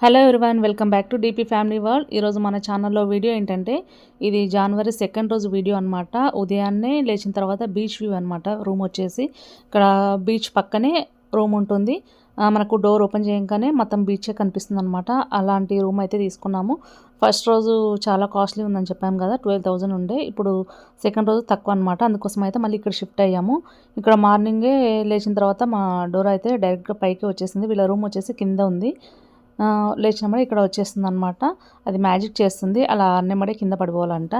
Hello everyone, welcome back to DP family world. ఈరోజు మన ఛానల్లో వీడియో ఏంటంటే, ఇది జనవరి 2 రోజు వీడియో అనమాట. ఉదయాన్నే లేచిన తర్వాత బీచ్ వ్యూ అనమాట. రూమ్ వచ్చేసి ఇక్కడ బీచ్ పక్కనే రూమ్ ఉంటుంది. మనకు డోర్ ఓపెన్ చేయగానే మొత్తం బీచే కనిపిస్తుంది అనమాట. అలాంటి రూమ్ అయితే తీసుకున్నాము. ఫస్ట్ రోజు చాలా కాస్ట్లీ ఉందని చెప్పాము కదా, 12,000 ఉండే. ఇప్పుడు సెకండ్ రోజు తక్కువ అనమాట. అందుకోసం అయితే మళ్ళీ ఇక్కడ షిఫ్ట్ అయ్యాము. ఇక్కడ మార్నింగే లేచిన తర్వాత మా డోర్ అయితే డైరెక్ట్గా పైకి వచ్చేసింది. వీళ్ళ రూమ్ వచ్చేసి కింద ఉంది. లేచినమ్మడే ఇక్కడ వచ్చేస్తుంది అనమాట. అది మ్యాజిక్ చేస్తుంది. అలా అన్నెమ్మడే కింద పడిపోవాలంట.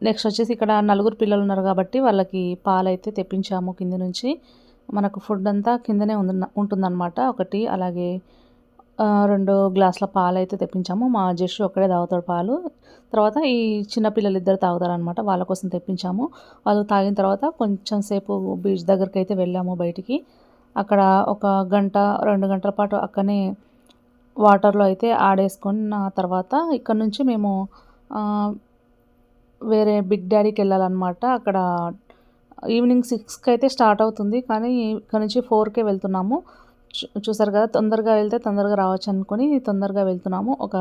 నెక్స్ట్ వచ్చేసి ఇక్కడ నలుగురు పిల్లలు ఉన్నారు కాబట్టి వాళ్ళకి పాలైతే తెప్పించాము కింద నుంచి. మనకు ఫుడ్ అంతా కిందనే ఉంటుందన్నమాట. ఒకటి అలాగే 2 గ్లాసుల పాలు అయితే తెప్పించాము. మా జస్సు ఒక్కడే తాగుతాడు పాలు. తర్వాత ఈ చిన్న పిల్లలు ఇద్దరు తాగుతారనమాట. వాళ్ళ కోసం తెప్పించాము. వాళ్ళు తాగిన తర్వాత కొంచెం సేపు బీచ్ దగ్గరికి అయితే వెళ్ళాము బయటికి. అక్కడ ఒక గంట 2 గంటల పాటు అక్కడనే వాటర్లో అయితే ఆడేసుకున్న తర్వాత ఇక్కడ నుంచి మేము వేరే బిగ్ డాడీకి వెళ్ళాలన్నమాట. అక్కడ ఈవినింగ్ 6కి అయితే స్టార్ట్ అవుతుంది, కానీ ఇక్కడ నుంచి 4కే వెళ్తున్నాము. చూసారు కదా, తొందరగా వెళ్తే తొందరగా రావచ్చు అనుకుని తొందరగా వెళ్తున్నాము. ఒక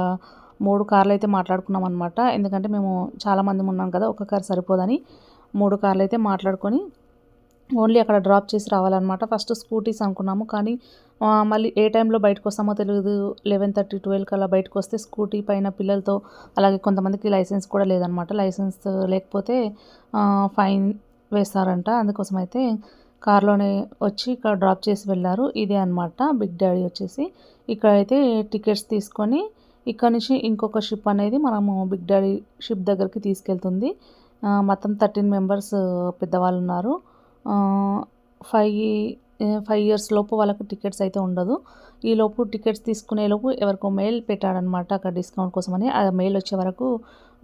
3 కార్లు అయితే మాట్లాడుకున్నాం అనమాట. ఎందుకంటే మేము చాలామంది ఉన్నాం కదా, ఒక కారు సరిపోదని 3 కార్లు అయితే మాట్లాడుకొని ఓన్లీ అక్కడ డ్రాప్ చేసి రావాలన్నమాట. ఫస్ట్ స్కూటీస్ అనుకున్నాము, కానీ మళ్ళీ ఏ టైంలో బయటకు వస్తామో తెలియదు. 11:30, 12 అలా బయటకు వస్తే స్కూటీ పైన పిల్లలతో, అలాగే కొంతమందికి లైసెన్స్ కూడా లేదనమాట. లైసెన్స్ లేకపోతే ఫైన్ వేస్తారంట. అందుకోసం అయితే కార్లోనే వచ్చి ఇక్కడ డ్రాప్ చేసి వెళ్ళారు. ఇదే అనమాట బిగ్ డాడీ వచ్చేసి. ఇక్కడైతే టికెట్స్ తీసుకొని ఇక్కడ నుంచి ఇంకొక షిప్ అనేది మనము బిగ్ డాడీ షిప్ దగ్గరికి తీసుకెళ్తుంది. మొత్తం 13 మెంబర్స్ పెద్దవాళ్ళు ఉన్నారు. 5 ఇయర్స్ లోపు వాళ్ళకి టికెట్స్ అయితే ఉండదు. ఈ లోపు టికెట్స్ తీసుకునే లోపు ఎవరికో మెయిల్ పెట్టాడనమాట అక్కడ డిస్కౌంట్ కోసమని. ఆ మెయిల్ వచ్చే వరకు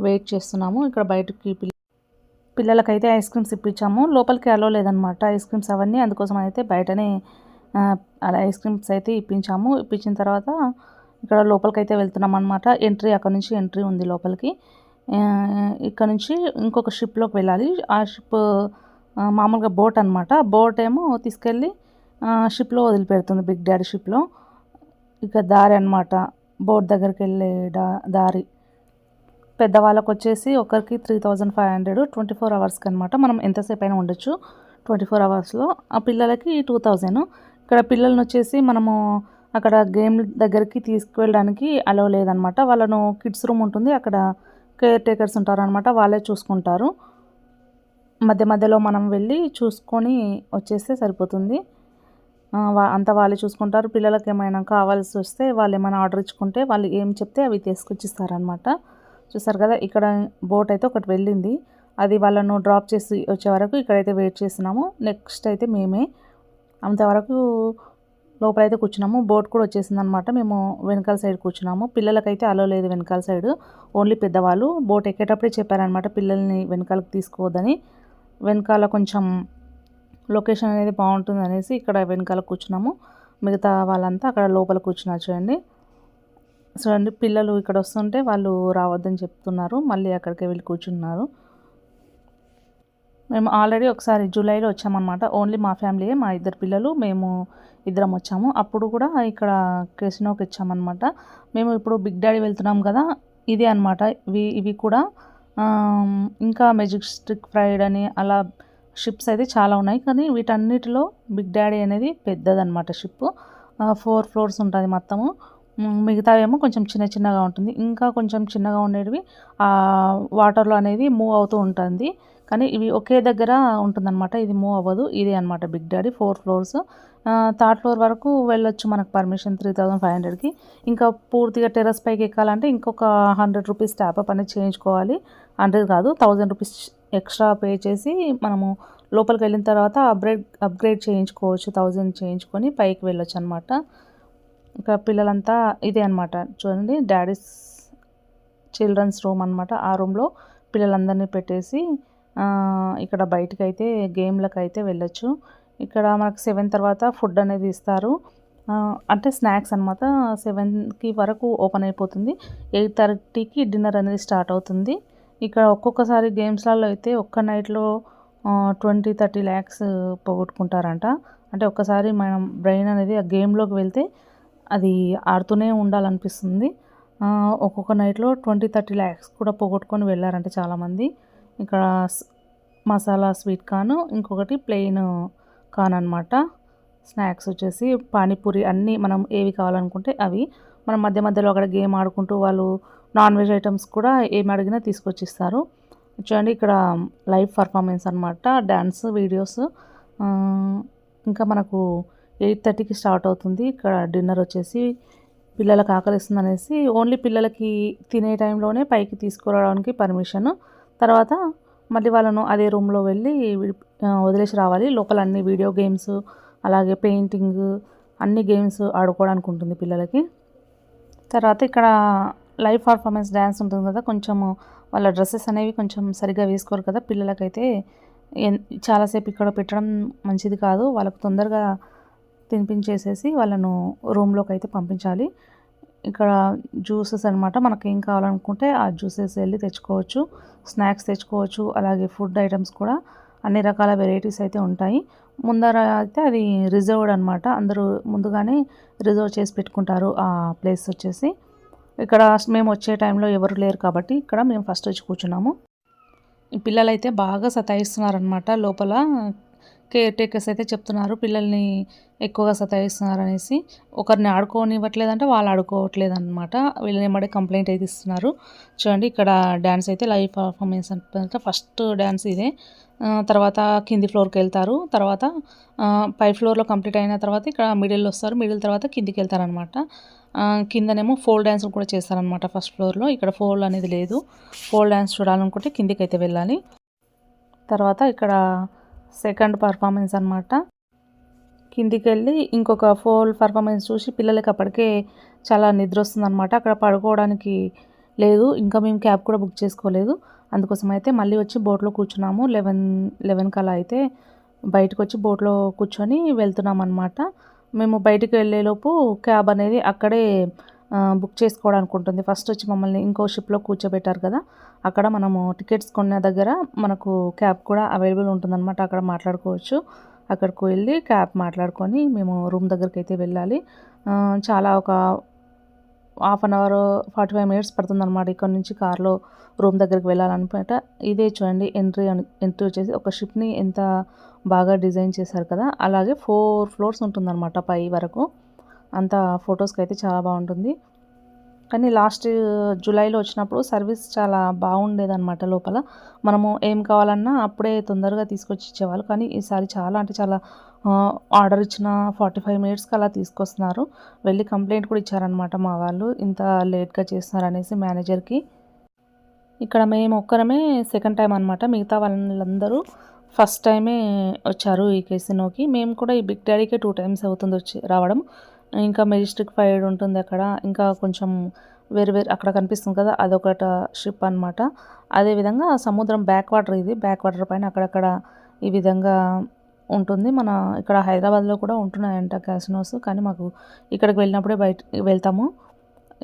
వెయిట్ చేస్తున్నాము. ఇక్కడ బయటకి పిల్లలకైతే ఐస్ క్రీమ్స్ ఇప్పించాము. లోపలికి అలో లేదనమాట ఐస్ క్రీమ్స్ అవన్నీ. అందుకోసం అయితే బయటనే అలా ఐస్ క్రీమ్స్ అయితే ఇప్పించాము. ఇప్పించిన తర్వాత ఇక్కడ లోపలికి అయితే వెళ్తున్నాం అనమాట. ఎంట్రీ అక్కడ నుంచి ఎంట్రీ ఉంది లోపలికి. ఇక్కడ నుంచి ఇంకొక షిప్లోకి వెళ్ళాలి. ఆ షిప్ మామూలుగా బోట్ అనమాట. బోట్ ఏమో తీసుకెళ్ళి షిప్లో వదిలిపెడుతుంది, బిగ్ డాడీ షిప్లో. ఇక దారి అనమాట, బోట్ దగ్గరికి వెళ్ళే దారి. పెద్దవాళ్ళకి వచ్చేసి ఒకరికి 3,500, 24 అవర్స్కి అనమాట. మనం ఎంతసేపు అయినా ఉండొచ్చు 24 అవర్స్లో. ఆ పిల్లలకి 2,000. ఇక్కడ పిల్లల్ని వచ్చేసి మనము అక్కడ గేమ్ దగ్గరికి తీసుకువెళ్ళడానికి అలో లేదనమాట. వాళ్ళను కిడ్స్ రూమ్ ఉంటుంది, అక్కడ కేర్ టేకర్స్ ఉంటారనమాట. వాళ్ళే చూసుకుంటారు. మధ్య మధ్యలో మనం వెళ్ళి చూసుకొని వచ్చేస్తే సరిపోతుంది. అంతా వాళ్ళే చూసుకుంటారు. పిల్లలకి ఏమైనా కావాల్సి వస్తే వాళ్ళు ఏమైనా ఆర్డర్ ఇచ్చుకుంటే వాళ్ళు ఏం చెప్తే అవి తీసుకొచ్చిస్తారనమాట. చూసారు కదా, ఇక్కడ బోట్ అయితే ఒకటి వెళ్ళింది. అది వాళ్ళను డ్రాప్ చేసి వచ్చే వరకు ఇక్కడైతే వెయిట్ చేస్తున్నాము. నెక్స్ట్ అయితే మేమే అంతవరకు లోపలైతే కూర్చున్నాము. బోట్ కూడా వచ్చేసింది అనమాట. మేము వెనకాల సైడ్ కూర్చున్నాము. పిల్లలకైతే అలో లేదు వెనకాల సైడ్, ఓన్లీ పెద్దవాళ్ళు. బోట్ ఎక్కేటప్పుడే చెప్పారనమాట పిల్లల్ని వెనకాలకి తీసుకోవద్దని. వెనకాల కొంచెం లొకేషన్ అనేది బాగుంటుంది అనేసి ఇక్కడ వెనకాల కూర్చున్నాము. మిగతా వాళ్ళంతా అక్కడ లోపల కూర్చున్నారు. చూడండి పిల్లలు ఇక్కడ వస్తుంటే వాళ్ళు రావద్దని చెప్తున్నారు. మళ్ళీ అక్కడికి వెళ్ళి కూర్చున్నారు. మేము ఆల్రెడీ ఒకసారి జూలైలో వచ్చామన్నమాట. ఓన్లీ మా ఫ్యామిలీయే, మా 2 పిల్లలు, మేము 2 వచ్చాము. అప్పుడు కూడా ఇక్కడ కెసినోకి వచ్చామన్నమాట. మేము ఇప్పుడు బిగ్ డాడీ వెళ్తున్నాం కదా, ఇదే అనమాట. ఇవి కూడా ఇంకా మెజెస్టిక్ ఫ్రైడ్ అని అలా షిప్స్ అయితే చాలా ఉన్నాయి, కానీ వీటన్నిటిలో బిగ్ డాడీ అనేది పెద్దదన్నమాట. షిప్ 4 ఫ్లోర్స్ ఉంటుంది మొత్తము. మిగతావేమో కొంచెం చిన్నగా ఉంటుంది. ఇంకా కొంచెం చిన్నగా ఉండేవి వాటర్లో అనేది మూవ్ అవుతూ ఉంటుంది, కానీ ఇవి ఒకే దగ్గర ఉంటుందన్నమాట. ఇది మూవ్ అవ్వదు. ఇదే అనమాట big daddy. 4 floors. 3rd floor వరకు వెళ్ళొచ్చు మనకు పర్మిషన్ 3,500కి. ఇంకా పూర్తిగా టెర్రస్ పైకి ఎక్కాలంటే ఇంకొక 100 రూపీస్ ట్యాప్ అనేది చేయించుకోవాలి. 100 కాదు, 1000 రూపీస్ ఎక్స్ట్రా పే చేసి మనము లోపలికి వెళ్ళిన తర్వాత అప్గ్రేడ్ చేయించుకోవచ్చు. 1000 చేయించుకొని పైకి వెళ్ళొచ్చు అనమాట. ఇక్కడ పిల్లలంతా ఇదే అనమాట. చూడండి, డాడీస్ చిల్డ్రన్స్ రూమ్ అనమాట. ఆ రూమ్లో పిల్లలందరినీ పెట్టేసి ఇక్కడ బయటకు అయితే గేమ్లకు అయితే వెళ్ళొచ్చు. ఇక్కడ మనకు 7 తర్వాత ఫుడ్ అనేది ఇస్తారు, అంటే స్నాక్స్ అనమాట. 7కి వరకు ఓపెన్ అయిపోతుంది. 8:30కి డిన్నర్ అనేది స్టార్ట్ అవుతుంది. ఇక్కడ ఒక్కొక్కసారి గేమ్స్లలో అయితే ఒక్క నైట్లో 20-30 lakhs పోగొట్టుకుంటారంట. అంటే ఒక్కసారి మనం బ్రెయిన్ అనేది ఆ గేమ్లోకి వెళ్తే అది ఆడుతూనే ఉండాలనిపిస్తుంది. ఒక్కొక్క నైట్‌లో 20-30 లాక్స్ కూడా పోగొట్టుకొని వెళ్లారంట చాలామంది. ఇక్కడ మసాలా స్వీట్ కార్న్, ఇంకొకటి ప్లెయిన్ కార్న్ అనమాట. స్నాక్స్ వచ్చేసి పానీపూరి అన్నీ మనం ఏవి కావాలనుకుంటే అవి. మనం మధ్య మధ్యలో అక్కడ గేమ్ ఆడుకుంటూ వాళ్ళు నాన్ వెజ్ ఐటమ్స్ కూడా ఏమి అడిగినా తీసుకొచ్చిస్తారు. చూడండి ఇక్కడ లైవ్ పర్ఫార్మెన్స్ అనమాట. Dance videos. ఇంకా మనకు 8:30కి స్టార్ట్ అవుతుంది. ఇక్కడ డిన్నర్ వచ్చేసి పిల్లలకు ఆకలిస్తుంది అనేసి ఓన్లీ పిల్లలకి తినే టైంలోనే పైకి తీసుకురావడానికి పర్మిషన్. తర్వాత మళ్ళీ వాళ్ళను అదే రూమ్లో వెళ్ళి వదిలేసి రావాలి. లోపల అన్ని వీడియో గేమ్స్, అలాగే పెయింటింగ్, అన్ని గేమ్స్ ఆడుకోవడానికి ఉంటుంది పిల్లలకి. తర్వాత ఇక్కడ లైవ్ పర్ఫార్మెన్స్ డ్యాన్స్ ఉంటుంది కదా, కొంచెము వాళ్ళ డ్రెస్సెస్ అనేవి కొంచెం సరిగ్గా వేసుకోరు కదా పిల్లలకైతే. చాలాసేపు ఇక్కడ పెట్టడం మంచిది కాదు. వాళ్ళకు తొందరగా తినిపించేసేసి వాళ్ళను రూమ్లోకి అయితే పంపించాలి. ఇక్కడ జ్యూసెస్ అనమాట. మనకి ఏం కావాలనుకుంటే ఆ జ్యూసెస్ వెళ్ళి తెచ్చుకోవచ్చు. స్నాక్స్ తెచ్చుకోవచ్చు. అలాగే ఫుడ్ ఐటమ్స్ కూడా అన్ని రకాల వెరైటీస్ అయితే ఉంటాయి. ముందర అయితే అది రిజర్వ్డ్ అనమాట. అందరూ ముందుగానే రిజర్వ్ చేసి పెట్టుకుంటారు ఆ ప్లేస్ వచ్చేసి. ఇక్కడ మేము వచ్చే టైంలో ఎవరు లేరు కాబట్టి ఇక్కడ మేము ఫస్ట్ వచ్చి కూర్చున్నాము. ఈ పిల్లలైతే బాగా సతాయిస్తున్నారనమాట. లోపల కేర్ టేకర్స్ అయితే చెప్తున్నారు పిల్లల్ని ఎక్కువగా సతాయిస్తున్నారు అనేసి. ఒకరిని ఆడుకోనివ్వట్లేదంటే వాళ్ళు ఆడుకోవట్లేదన్నమాట. వీళ్ళని ఏమంటే కంప్లైంట్ అయితే ఇస్తున్నారు. చూడండి ఇక్కడ డ్యాన్స్ అయితే లైవ్ పర్ఫార్మెన్స్ అంటే ఫస్ట్ డ్యాన్స్ ఇదే. తర్వాత కింది ఫ్లోర్కి వెళ్తారు. తర్వాత పై ఫ్లోర్లో కంప్లీట్ అయిన తర్వాత ఇక్కడ మిడిల్ వస్తారు. మిడిల్ తర్వాత కిందికి వెళ్తారనమాట. కిందనేమో ఫోల్ డ్యాన్స్ కూడా చేస్తారనమాట ఫస్ట్ ఫ్లోర్లో. ఇక్కడ ఫోల్ అనేది లేదు. ఫోల్ డ్యాన్స్ చూడాలనుకుంటే కిందికి అయితే వెళ్ళాలి. తర్వాత ఇక్కడ సెకండ్ పర్ఫార్మెన్స్ అనమాట. కిందికి వెళ్ళి ఇంకొక ఫోల్ పర్ఫార్మెన్స్ చూసి పిల్లలకి అప్పటికే చాలా నిద్ర వస్తుందన్నమాట. అక్కడ పడుకోవడానికి లేదు. ఇంకా మేము క్యాబ్ కూడా బుక్ చేసుకోలేదు. అందుకోసం అయితే మళ్ళీ వచ్చి బోట్లో కూర్చున్నాము. 11 కలా అయితే బయటకు వచ్చి బోట్లో కూర్చొని వెళ్తున్నాం అనమాట. మేము బయటికి వెళ్ళేలోపు క్యాబ్ అనేది అక్కడే బుక్ చేసుకోవడానికి ఉంటుంది. ఫస్ట్ వచ్చి మమ్మల్ని ఇంకో షిప్లో కూర్చోబెట్టారు కదా, అక్కడ మనము టికెట్స్ కొన్న దగ్గర మనకు క్యాబ్ కూడా అవైలబుల్ ఉంటుందన్నమాట. అక్కడ మాట్లాడుకోవచ్చు. అక్కడికి వెళ్ళి క్యాబ్ మాట్లాడుకొని మేము రూమ్ దగ్గరికి అయితే వెళ్ళాలి. చాలా ఒక 1/2 అవర్ 45 మినిట్స్ పడుతుందన్నమాట ఇక్కడ నుంచి కార్లో రూమ్ దగ్గరికి వెళ్ళాలన్నమాట. ఇదే చూడండి ఎంట్రీ వచ్చేసి ఒక షిప్ని ఎంత బాగా డిజైన్ చేశారు కదా, అలాగే 4 ఫ్లోర్స్ ఉంటుందన్నమాట పై వరకు. అంత ఫొటోస్కి అయితే చాలా బాగుంటుంది. కానీ లాస్ట్ జూలైలో వచ్చినప్పుడు సర్వీస్ చాలా బాగుండేదన్నమాట. లోపల మనము ఏం కావాలన్నా అప్పుడే తొందరగా తీసుకొచ్చి ఇచ్చేవాళ్ళు. కానీ ఈసారి చాలా అంటే చాలా ఆర్డర్ ఇచ్చిన 45 మినిట్స్కి అలా తీసుకొస్తున్నారు. వెళ్ళి కంప్లైంట్ కూడా ఇచ్చారనమాట మా వాళ్ళు, ఇంత లేట్గా చేస్తున్నారు అనేసి మేనేజర్కి. ఇక్కడ మేము ఒక్కరమే సెకండ్ టైం అనమాట. మిగతా వాళ్ళందరూ ఫస్ట్ టైమే వచ్చారు ఈ కెసినోకి. మేము కూడా ఈ బిగ్ డాడీకే 2 టైమ్స్ అవుతుంది వచ్చి రావడం. ఇంకా మెజెస్టిక్ ఫైడ్ ఉంటుంది అక్కడ. ఇంకా కొంచెం వేరు అక్కడ కనిపిస్తుంది కదా, అదొకట షిప్ అనమాట. అదేవిధంగా సముద్రం బ్యాక్ వాటర్, ఇది బ్యాక్ వాటర్ పైన అక్కడక్కడ ఈ విధంగా ఉంటుంది. మన ఇక్కడ హైదరాబాద్లో కూడా ఉంటున్నాయంట క్యాసినోస్. కానీ మాకు ఇక్కడికి వెళ్ళినప్పుడే వెళ్తాము.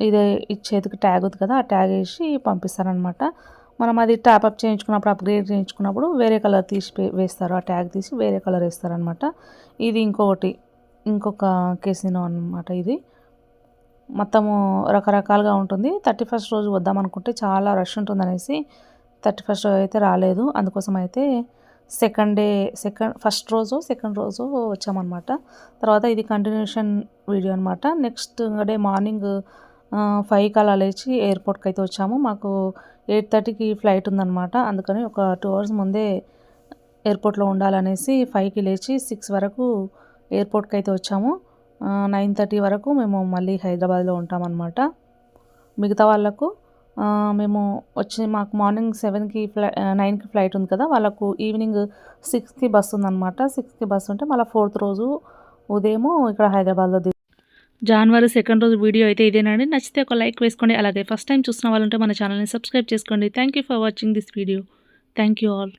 ఇదే ఈ చేతికి ట్యాగ్ ఉంది కదా, ఆ ట్యాగ్ వేసి పంపిస్తారనమాట. మనం అది ట్యాప్అప్ చేయించుకున్నప్పుడు, అప్గ్రేడ్ చేయించుకున్నప్పుడు వేరే కలర్ తీసి వేస్తారు. ఆ ట్యాగ్ తీసి వేరే కలర్ వేస్తారనమాట. ఇది ఇంకొక కెసినో అనమాట. ఇది మొత్తము రకరకాలుగా ఉంటుంది. 31st రోజు వద్దామనుకుంటే చాలా రష్ ఉంటుంది అనేసి 31st రోజు అయితే రాలేదు. అందుకోసం అయితే ఫస్ట్ రోజు సెకండ్ రోజు వచ్చామన్నమాట. తర్వాత ఇది కంటిన్యూషన్ వీడియో అనమాట. నెక్స్ట్ డే మార్నింగ్ 5 అలా లేచి ఎయిర్పోర్ట్కి అయితే వచ్చాము. మాకు 8:30కి ఫ్లైట్ ఉందన్నమాట. అందుకని ఒక 2 అవర్స్ ముందే ఎయిర్పోర్ట్లో ఉండాలనేసి 5కి లేచి 6 వరకు ఎయిర్పోర్ట్కి అయితే వచ్చాము. 9:30 వరకు మేము మళ్ళీ హైదరాబాద్లో ఉంటామన్నమాట. మిగతా వాళ్ళకు మాకు మార్నింగ్ 9కి ఫ్లైట్ ఉంది కదా, వాళ్ళకు ఈవినింగ్ 6కి బస్సు ఉందన్నమాట. 6కి బస్సు ఉంటే మళ్ళీ 4th రోజు ఉదయము ఇక్కడ హైదరాబాద్లో జనవరి 2nd రోజు వీడియో అయితే ఇదేనండి. నచ్చితే ఒక లైక్ వేసుకోండి. అలాగే ఫస్ట్ టైం చూసిన వాళ్ళంటే మన ఛానల్ని సబ్స్క్రైబ్ చేసుకోండి. Thank you for watching this video. Thank you all.